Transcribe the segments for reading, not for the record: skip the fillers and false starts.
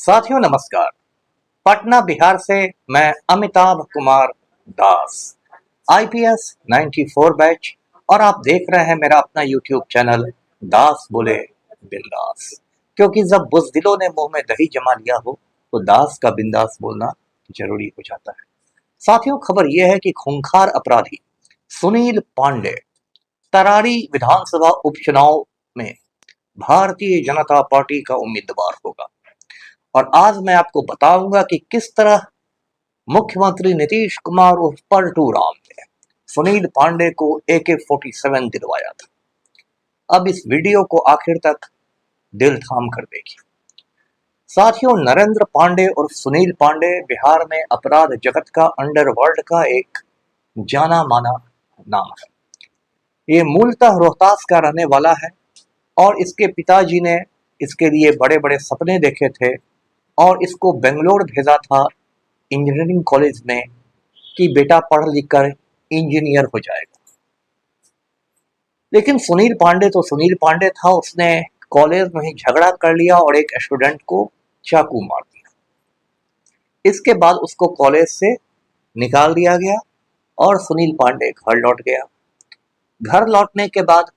साथियों नमस्कार। पटना बिहार से मैं अमिताभ कुमार दास, आईपीएस 94 बैच, और आप देख रहे हैं मेरा अपना यूट्यूब चैनल दास बोले बिंदास। क्योंकि जब बुज़दिलों ने मुंह में दही जमा लिया हो तो दास का बिंदास बोलना जरूरी हो जाता है। साथियों, खबर यह है कि खूंखार अपराधी सुनील पांडे तरारी विधानसभा उपचुनाव में भारतीय जनता पार्टी का उम्मीदवार होगा। और आज मैं आपको बताऊंगा कि किस तरह मुख्यमंत्री नीतीश कुमार उर्फ पलटू राम ने सुनील पांडे को AK-47 दिलवाया था। अब इस वीडियो को आखिर तक दिल थाम कर देखिए। साथियों, नरेंद्र पांडे और सुनील पांडे बिहार में अपराध जगत का अंडरवर्ल्ड का एक जाना माना नाम है। ये मूलतः रोहतास का रहने वाला है और इसके पिताजी ने इसके लिए बड़े बड़े सपने देखे थे और इसको बेंगलोर भेजा था इंजीनियरिंग कॉलेज में कि बेटा पढ़ लिख कर इंजीनियर हो जाएगा। लेकिन सुनील पांडे था, उसने कॉलेज में ही झगड़ा कर लिया और एक स्टूडेंट को चाकू मार दिया। इसके बाद उसको कॉलेज से निकाल दिया गया और सुनील पांडे घर लौट गया। घर लौटने के बाद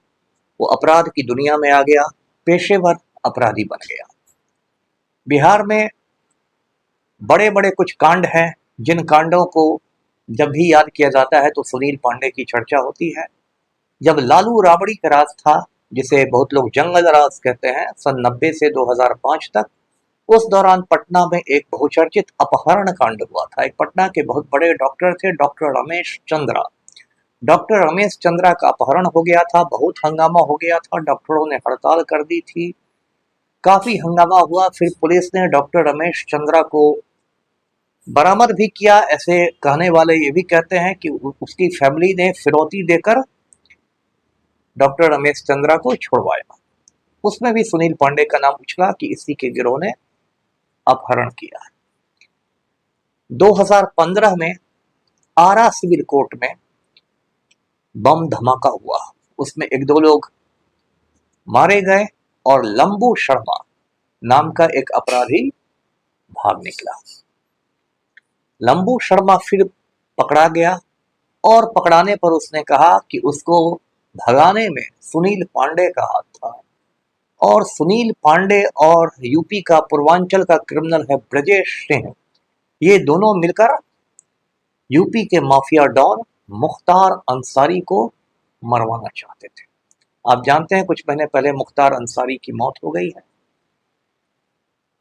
वो अपराध की दुनिया में आ गया, पेशेवर अपराधी बन गया। बिहार में बड़े बड़े कुछ कांड हैं जिन कांडों को जब भी याद किया जाता है तो सुनील पांडे की चर्चा होती है। जब लालू राबड़ी का राज था, जिसे बहुत लोग जंगल राज कहते हैं, सन 90 से 2005 तक, उस दौरान पटना में एक बहुचर्चित अपहरण कांड हुआ था। एक पटना के बहुत बड़े डॉक्टर थे, डॉक्टर रमेश चंद्रा। डॉक्टर रमेश चंद्रा का अपहरण हो गया था, बहुत हंगामा हो गया था, डॉक्टरों ने हड़ताल कर दी थी, काफी हंगामा हुआ। फिर पुलिस ने डॉक्टर रमेश चंद्रा को बरामद भी किया। ऐसे कहने वाले ये भी कहते हैं कि उसकी फैमिली ने फिरौती देकर डॉक्टर रमेश चंद्रा को छुड़वाया। उसमें भी सुनील पांडे का नाम उछला कि इसी के गिरोह ने अपहरण किया। 2015 में आरा सिविल कोर्ट में बम धमाका हुआ, उसमें एक दो लोग मारे गए और लंबू शर्मा नाम का एक अपराधी भाग निकला। लंबू शर्मा फिर पकड़ा गया और पकड़ाने पर उसने कहा कि उसको भगाने में सुनील पांडे का हाथ था। और सुनील पांडे और यूपी का पूर्वांचल का क्रिमिनल है ब्रजेश सिंह, ये दोनों मिलकर यूपी के माफिया डॉन मुख्तार अंसारी को मरवाना चाहते थे। आप जानते हैं कुछ महीने पहले मुख्तार अंसारी की मौत हो गई है।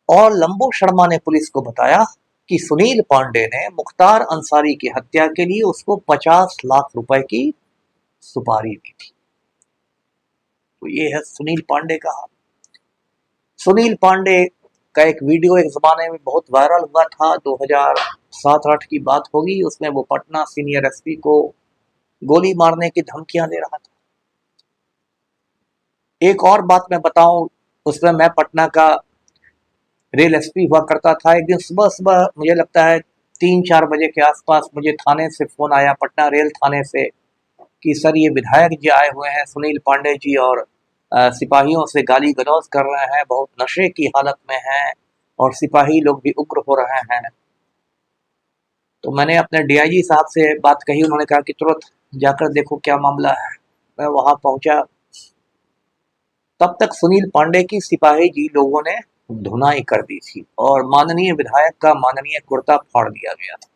और लंबू शर्मा ने पुलिस को बताया कि सुनील पांडे ने मुख्तार अंसारी की हत्या के लिए उसको 50 लाख रुपए की सुपारी दी थी। तो ये है सुनील पांडे का हाल। सुनील पांडे का एक वीडियो एक जमाने में बहुत वायरल हुआ था, 2007-8 की बात होगी। उसमें वो पटना सीनियर एसपी को गोली मारने की धमकियां दे रहा था। एक और बात मैं बताऊं, उसमें मैं पटना का रेल एसपी हुआ करता था। एक दिन सुबह सुबह मुझे लगता है 3-4 बजे के आसपास मुझे थाने से फोन आया, पटना रेल थाने से, कि सर ये विधायक जी आए हुए हैं सुनील पांडे जी और सिपाहियों से गाली गलौज कर रहे हैं, बहुत नशे की हालत में हैं और सिपाही लोग भी उग्र हो रहे हैं। तो मैंने अपने डीआईजी साहब से बात कही, उन्होंने कहा कि तुरंत जाकर देखो क्या मामला है। मैं वहां पहुंचा, तब तक सुनील पांडे की सिपाही जी लोगों ने धुनाई कर दी थी और माननीय विधायक का माननीय कुर्ता फाड़ दिया गया था।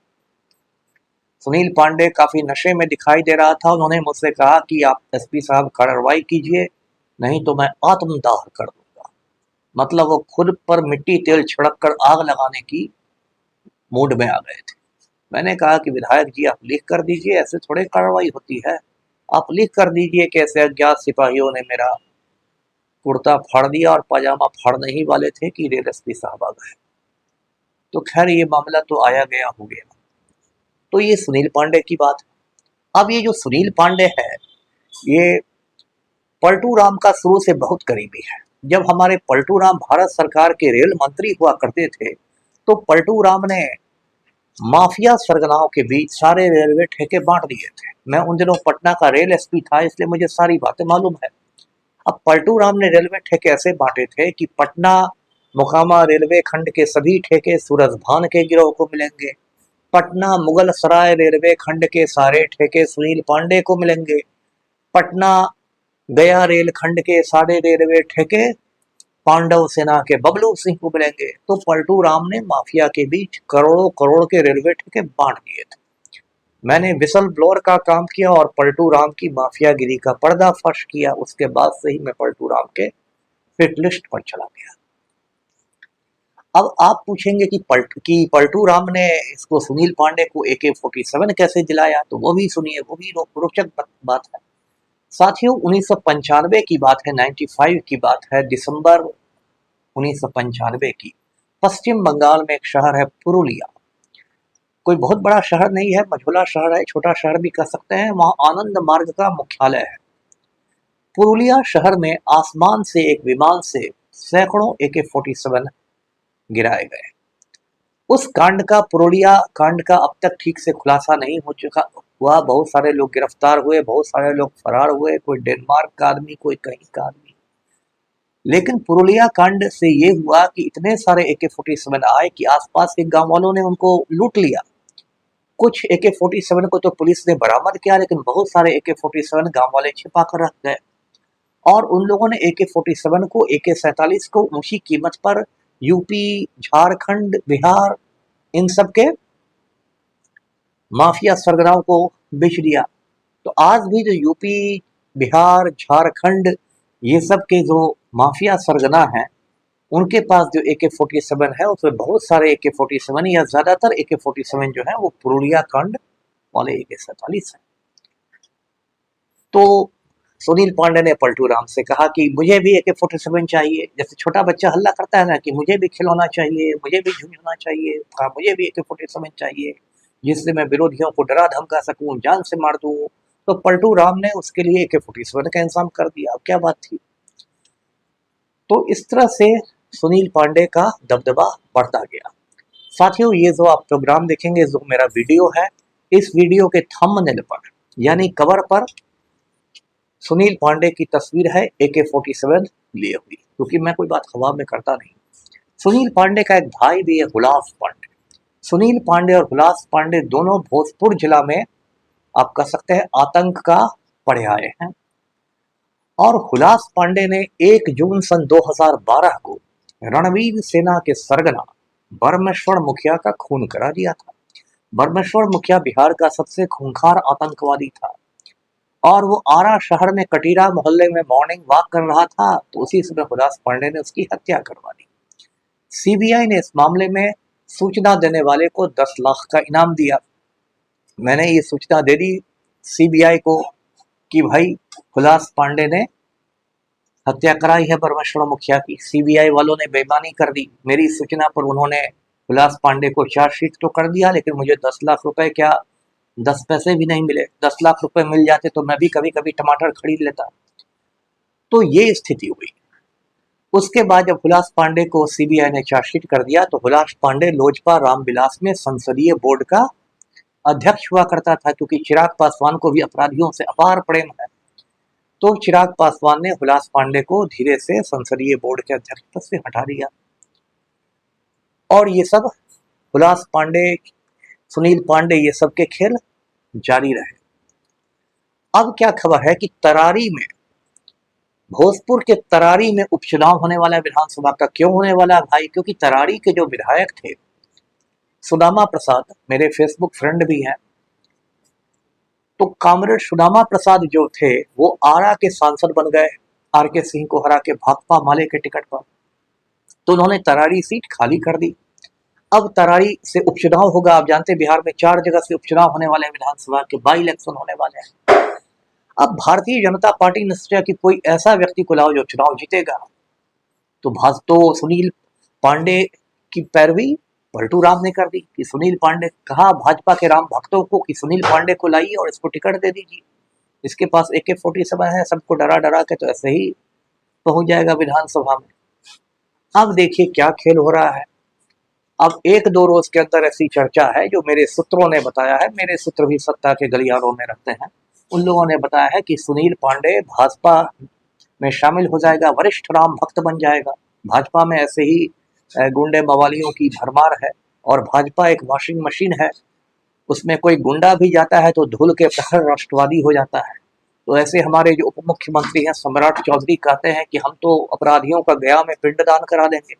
सुनील पांडे काफी नशे में दिखाई दे रहा था। उन्होंने मुझसे कहा कि आप एसपी साहब कार्रवाई कीजिए, नहीं तो मैं आत्मदाह कर दूंगा। मतलब वो खुद पर मिट्टी तेल छिड़क कर आग लगाने की मूड में आ गए थे। मैंने कहा कि विधायक जी आप लिख कर दीजिए, ऐसे थोड़े कार्रवाई होती है। आप लिख कर दीजिए कि ऐसे अज्ञात सिपाहियों ने मेरा कुर्ता फाड़ दिया और पाजामा फाड़ने ही वाले थे कि रेल एसपी साहब आ गए। तो खैर ये मामला तो आया गया हो गया। तो ये सुनील पांडे की बात है। अब ये जो सुनील पांडे है, ये पलटू राम का शुरू से बहुत करीबी है। जब हमारे पलटू राम भारत सरकार के रेल मंत्री हुआ करते थे तो पलटू राम ने माफिया सरगनाओं के बीच सारे रेलवे ठेके बांट दिए थे। मैं उन दिनों पटना का रेल एसपी था, इसलिए मुझे सारी बातें मालूम है। अब पलटू राम ने रेलवे ठेके ऐसे बांटे थे कि पटना मोकामा रेलवे खंड के सभी ठेके सूरजभान के गिरोह को मिलेंगे। पटना मुगल सराय रेलवे खंड के सारे ठेके सुनील पांडे को मिलेंगे। पटना गया रेल खंड के सारे रेलवे ठेके पांडव सेना के बबलू सिंह को मिलेंगे। तो पलटू राम ने माफिया के बीच करोड़ों करोड़ के रेलवे ठेके बांट दिए थे। मैंने विसल ब्लोअर का काम किया और पलटू राम की माफियागिरी का पर्दाफाश किया। उसके बाद से ही मैं पलटू राम के हिट लिस्ट पर चला गया। अब आप पूछेंगे कि पलटू राम ने इसको सुनील पांडे को AK-47 कैसे दिलाया, तो वो भी सुनिए, वो भी रोचक बात है। साथियों 1995 की बात है, 95 की बात है, दिसंबर 1995 की। पश्चिम बंगाल में एक शहर है पुरुलिया। कोई बहुत बड़ा शहर नहीं है, मझोला शहर है, छोटा शहर भी कह सकते हैं। वहां आनंद मार्ग का मुख्यालय है। पुरुलिया शहर में आसमान से एक विमान से सैकड़ों AK-47 गिराए गए। उस कांड का, पुरुलिया कांड का अब तक ठीक से खुलासा नहीं हो चुका हुआ। बहुत सारे लोग गिरफ्तार हुए, बहुत सारे लोग फरार हुए, कोई डेनमार्क का आदमी, कोई कहीं का आदमी। लेकिन पुरुलिया कांड से ये हुआ कि इतने सारे AK-47 आए कि आसपास के गांव वालों ने उनको लूट लिया। कुछ AK-47 को तो पुलिस ने बरामद किया, लेकिन बहुत सारे AK-47 गांव वाले छिपा कर रख गए। और उन लोगों ने AK-47 को, AK-47 को ऊंची कीमत पर यूपी, झारखंड, बिहार, इन सब के माफिया सरगनाओं को बेच दिया। तो आज भी जो यूपी, बिहार, झारखंड, ये सब के जो माफिया सरगना हैं, उनके पास जो AK-47 है, उसमें बहुत सारे AK-47 या ज्यादातर AK-47 जो है वो पुरुलिया कांड वाले AK-47 है। तो सुनील पांडे ने पलटू राम से कहा कि मुझे भी AK-47 चाहिए। जैसे छोटा बच्चा हल्ला करता है ना कि मुझे भी खिलौना चाहिए, मुझे भी झुंझुना चाहिए, कहा मुझे भी AK-47 चाहिए जिससे मैं विरोधियों को डरा धमका सकूं, जान से मार दूं। तो पलटू राम ने उसके लिए AK-47 का इंतजाम कर दिया। क्या बात थी। तो इस तरह से सुनील पांडे का दबदबा बढ़ता गया। साथियों ये जो आप प्रोग्राम देखेंगे, जो मेरा वीडियो है, इस वीडियो के थंबनेल पर यानी कवर पर सुनील पांडे की तस्वीर है AK-47 लिए हुई, क्योंकि मैं कोई बात हवा में करता नहीं। सुनील पांडे का एक भाई भी है, हुलास पांडे। सुनील पांडे और हुलास पांडे दोनों भोजपुर जिला में, आप कह सकते हैं, आतंक का पर्याय हैं। और हुलास पांडे ने 1 जून सन 2012 को रणवीर सेना के सरगना बरमेश्वर मुखिया का खून करा दिया था। बरमेश्वर मुखिया बिहार का सबसे खूंखार आतंकवादी था और वो आरा शहर में कटीरा मोहल्ले में मॉर्निंग वॉक कर रहा था, तो उसी समय हुलास पांडे ने उसकी हत्या करवा दी। सीबीआई ने इस मामले में सूचना देने वाले को 10 लाख का इनाम दिया। मैंने ये सूचना दे दी सीबीआई को कि भाई हुलास पांडे ने हत्या कराई है बरमेश्वर मुखिया की। सीबीआई वालों ने बेईमानी कर दी। मेरी सूचना पर उन्होंने हुलास पांडे को चार्जशीट तो कर दिया, लेकिन मुझे 10 लाख रुपए क्या, 10 पैसे भी नहीं मिले। 10 लाख रुपए मिल जाते तो मैं भी कभी कभी टमाटर खरीद लेता। तो ये स्थिति हुई। उसके बाद जब हुलास पांडे को सीबीआई ने चार्जशीट कर दिया, तो हुलास पांडे लोजपा रामविलास में संसदीय बोर्ड का अध्यक्ष हुआ करता था, क्योंकि चिराग पासवान को भी अपराधियों से अपार प्रेम है। तो चिराग पासवान ने हुलास पांडे को धीरे से संसदीय बोर्ड के अध्यक्ष पद से हटा दिया। और ये सब हुलास पांडे, सुनील पांडे, ये सब के खेल जारी रहे। अब क्या खबर है कि तरारी में, भोजपुर के तरारी में उपचुनाव होने वाला है विधानसभा का। क्यों होने वाला है भाई? क्योंकि तरारी के जो विधायक थे सुदामा प्रसाद, मेरे फेसबुक फ्रेंड भी हैं, तो कामरेड सुदामा प्रसाद जो थे वो आरा के सांसद बन गए, आरके सिंह को हरा के भाकपा माले के टिकट पर। तो उन्होंने तरारी सीट खाली कर दी। अब तरारी से उपचुनाव होगा। आप जानते हैं बिहार में 4 जगह से उपचुनाव होने वाले हैं, विधानसभा के बाई इलेक्शन होने वाले हैं। अब भारतीय जनता पार्टी ने सोचा कि कोई ऐसा व्यक्ति को लाओ जो चुनाव जीतेगा। तो सुनील पांडे की पैरवी पलटू राम ने कर दी कि सुनील पांडे, कहा भाजपा के राम भक्तों को कि सुनील पांडे को लाइए और इसको टिकट दे दीजिए, इसके पास AK-47 है, सबको डरा डरा के तो ऐसे ही पहुंच जाएगा विधानसभा में। अब देखिए क्या खेल हो रहा है। अब 1-2 रोज के अंदर ऐसी चर्चा है, जो मेरे सूत्रों ने बताया है, मेरे सूत्र भी सत्ता के गलियारों में रखते हैं, उन लोगों ने बताया है कि सुनील पांडे भाजपा में शामिल हो जाएगा, वरिष्ठ राम भक्त बन जाएगा। भाजपा में ऐसे ही गुंडे मवालियों की भरमार है और भाजपा एक वॉशिंग मशीन है। उसमें कोई गुंडा भी जाता है तो धुल के प्रखर राष्ट्रवादी हो जाता है। तो ऐसे हमारे जो उप मुख्यमंत्री हैं सम्राट चौधरी कहते हैं कि हम तो अपराधियों का गया में पिंडदान करा देंगे,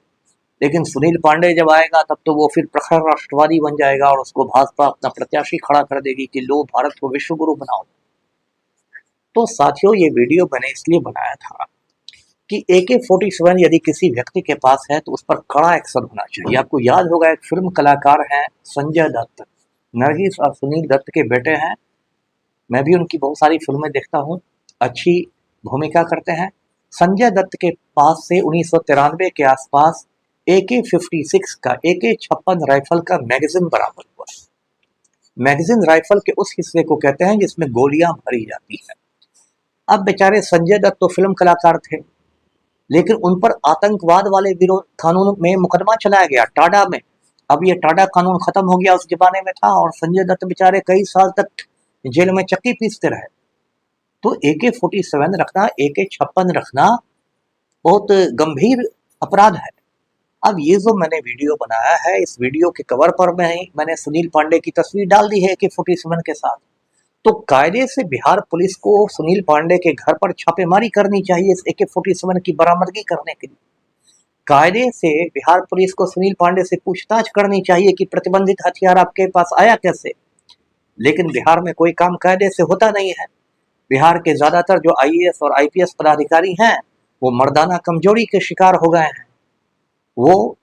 लेकिन सुनील पांडे जब आएगा तब तो वो फिर प्रखर राष्ट्रवादी बन जाएगा और उसको भाजपा अपना प्रत्याशी खड़ा कर देगी कि लो भारत को विश्व गुरु बनाओ। तो साथियों, ये वीडियो मैंने इसलिए बनाया था कि AK-47 यदि किसी व्यक्ति के पास है तो उस पर कड़ा एक्शन होना चाहिए। आपको याद होगा, एक फिल्म कलाकार हैं संजय दत्त, नरगिस और सुनील दत्त के बेटे हैं। मैं भी उनकी बहुत सारी फिल्में देखता हूँ, अच्छी भूमिका करते हैं। संजय दत्त के पास से 1993 के आसपास AK-56 का AK-56 राइफल का मैगजीन बरामद हुआ। मैगजीन राइफल के उस हिस्से को कहते हैं जिसमें गोलियां भरी जाती हैं। अब बेचारे संजय दत्त तो फिल्म कलाकार थे, लेकिन उन पर आतंकवाद वाले विरोध कानून में मुकदमा चलाया गया टाडा में। अब ये टाडा कानून खत्म हो गया, उस जमाने में था, और संजय दत्त बेचारे कई साल तक जेल में चक्की पीसते रहे। तो AK-47 रखना, AK-56 रखना बहुत गंभीर अपराध है। अब ये जो मैंने वीडियो बनाया है, इस वीडियो के कवर पर मैंने सुनील पांडे की तस्वीर डाल दी है AK-47 के साथ। तो कायदे से बिहार पुलिस को सुनील पांडे के घर पर छापेमारी करनी चाहिए इस AK-47 की बरामदगी करने के लिए। कायदे से बिहार पुलिस को सुनील पांडे से पूछताछ करनी चाहिए कि प्रतिबंधित हथियार आपके पास आया कैसे। लेकिन बिहार में कोई काम कायदे से होता नहीं है। बिहार के ज्यादातर जो IAS और IPS पदाधिकारी हैं वो मर्दाना कमजोरी के शिकार हो गए हैं। वो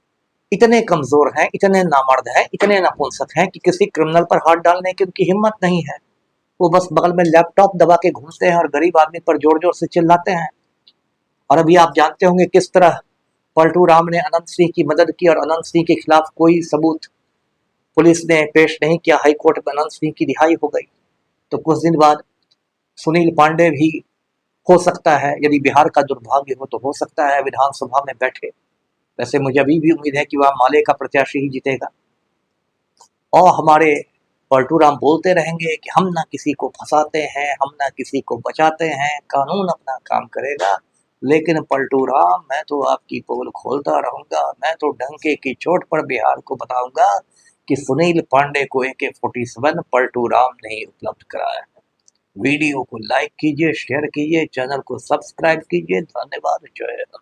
इतने कमजोर हैं, इतने नामर्द हैं, इतने नपुंसक हैं कि किसी क्रिमिनल पर हाथ डालने की उनकी हिम्मत नहीं है। वो बस बगल में लैपटॉप दबा के घूमते हैं और गरीब आदमी पर जोर जोर से चिल्लाते हैं। और अभी आप जानते होंगे किस तरह पलटू राम ने अनंत सिंह की मदद की और अनंत सिंह के खिलाफ कोई सबूत पुलिस ने पेश नहीं किया। हाई कोर्ट में अनंत सिंह की रिहाई हो गई। तो कुछ दिन बाद सुनील पांडे भी हो सकता है, यदि बिहार का दुर्भाग्य हो तो हो सकता है विधानसभा में बैठे। वैसे मुझे अभी भी उम्मीद है कि वह माले का प्रत्याशी ही जीतेगा। और हमारे पलटू राम बोलते रहेंगे कि हम ना किसी को फंसाते हैं, हम ना किसी को बचाते हैं, कानून अपना काम करेगा। लेकिन पलटू राम, मैं तो आपकी पोल खोलता रहूंगा। मैं तो डंके की चोट पर बिहार को बताऊंगा कि सुनील पांडे को AK-47 पलटू राम ने उपलब्ध कराया है। वीडियो को लाइक कीजिए, शेयर कीजिए, चैनल को सब्सक्राइब कीजिए। धन्यवाद। जय हिंद।